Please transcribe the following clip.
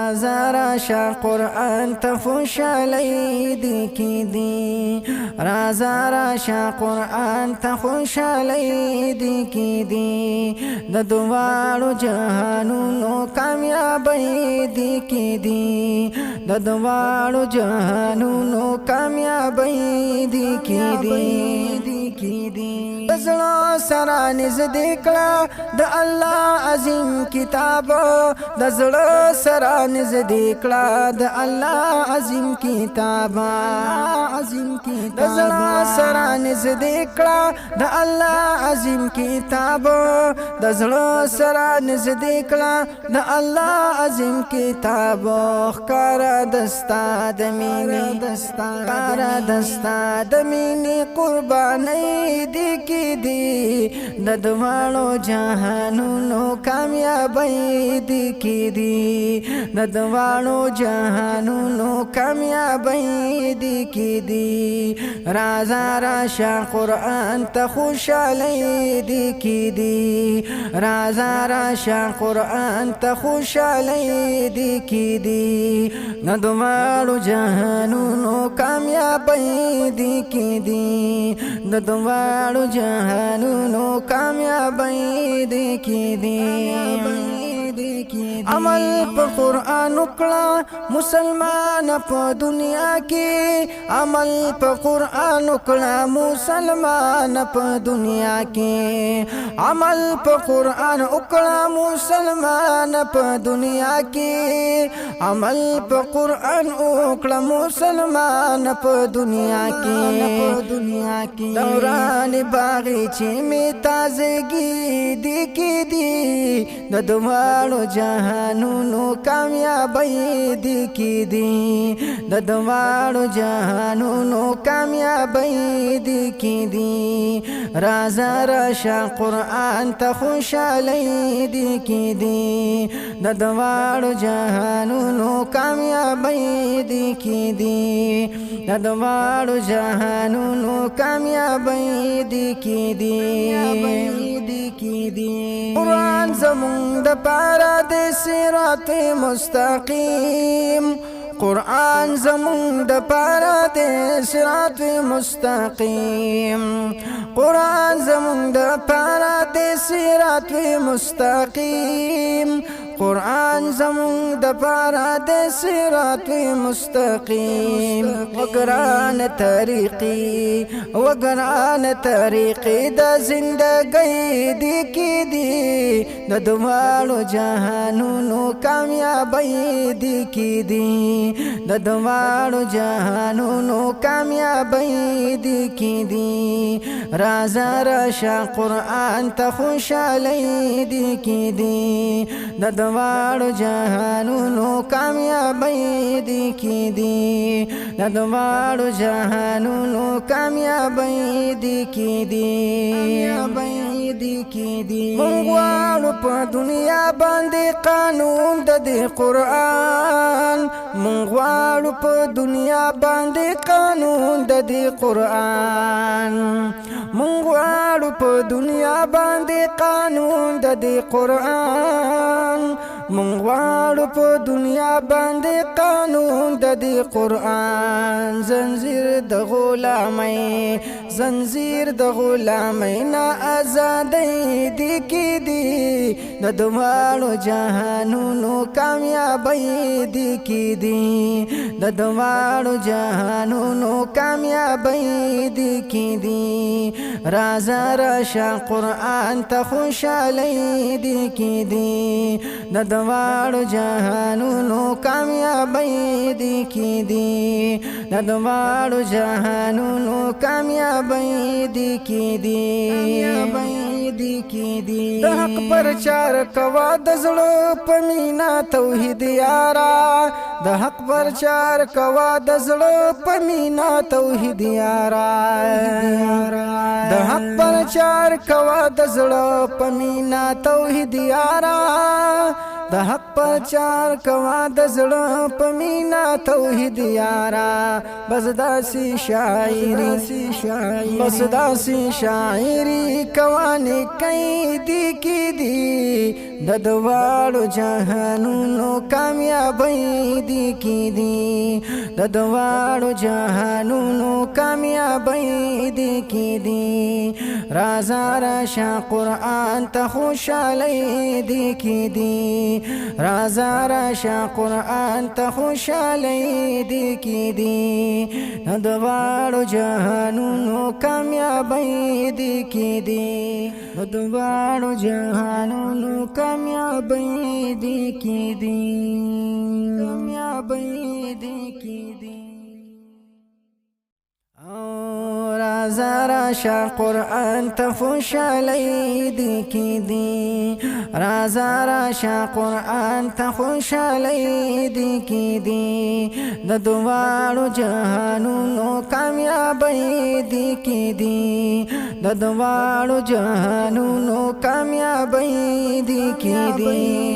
رازا راشا قرآن تا خوشالی دی کی دی رازا راشا قرآن تا خوشالی دی کی دی د دوالو جهانونو کامیابی دی کی دی د دوالو جهانونو کامیابی دی کی دی زړه سره نږدې کړه د الله عظیم کتاب د زړه سره نږدې کړه د الله عظیم کتاب د زړه سره نږدې کړه د الله عظیم کتاب د زړه سره نږدې کړه د الله عظیم کتاب ښکارا دستا د مینې قربانۍ دی کی دی د دوالو جهانونو کامیابی دی کی دی د دوالو جهانونو کامیابی دی کی دی رازا راشا قرآن تا خوشالی دی کی دی رازا راشا قرآن تا خوشالی دی کی دی د دوالو جهانونو کامیابی دی کی دی د دوالو جهانونو کامیابی دی کی دی عمل په قرآن وکړه مسلمان په دنیا کې عمل په قرآن وکړه مسلمان په دنیا کې عمل په قرآن وکړه مسلمان په دنیا کې عمل په قرآن وکړه مسلمان په دنیا کې دوران باغی چې می تازگی دی کی دی د دوالو جهانونو کامیابی دی کی دی د دوالو جهانونو کامیابی دی کی دی رازا راشا قرآن تا خوشالی دی کی دی د دوالو جهانونو کامیابی دی کی دی د دوالو جهانونو کامیابی دی کی دی قرآن زمون د پارا د صراط مستقیم قرآن زمون د پارا د صراط مستقیم قرآن زمون د پارا د صراط مستقیم قرآن زمون د پارا د صراط مستقیم وگران طریقی د زندگی دی کی دی د دوالو جهانونو کامیابی دی کی دی د دوالو جهانونو کامیابی دی کی دی رازا راشا قرآن تا خوشالی دی کی دی د دوالو جهانونو کامیابی دی کی دی د دوالو جهانونو کامیابی دی کی دی مونږ په دنیا باندې قانون د دې قرآن مونږ په دنیا باندې قانون د دې قرآن مونږ په دنیا باندې قانون د دې قرآن مونږ په دنیا باندې قانون د دې قرآن زنجیر د غلامۍ نه آزادۍ دی کی دی د دوالو جهانونو کامیابی دی کی دی د دوالو جهانونو کامیابی دی کی دی رازا راشا قرآن تا خوشالی دی کی دی د دوالو جهانونو کامیابی دی کی دی د دوالو جهانونو کامیابی دی کی دی د حق پرچار کوا د زړه په مینا توحید یارا د حق پرچار کوا د زړه په مینا توحید یارا د حق پرچار کوا د زړه په مینا توحید یارا د حق پرچار کوا د زړه په مینا توحید یارا بس داسي شاعری کوانه کای دی کی دی د دواړو جهانونو کامیابی دی کی دی د دواړو جهانونو کامیابی دی کی دی رازا راشا قرآن ته خوشالی دی کی دی رازا راشا قرآن ته خوشالی دی کی دی د دواړو جهانونو کامیابی دی کی دی د دواړو جهانونو کامیابی دی کی دی کامیابی دی کی دی رازا راشا قرآن ته خوشالی دی کی دی رازا راشا قرآن ته خوشالی دی کی دی د دواړو جهانونو کامیابی دی کی دی د دواړو جهانونو کامیابی دی کی دی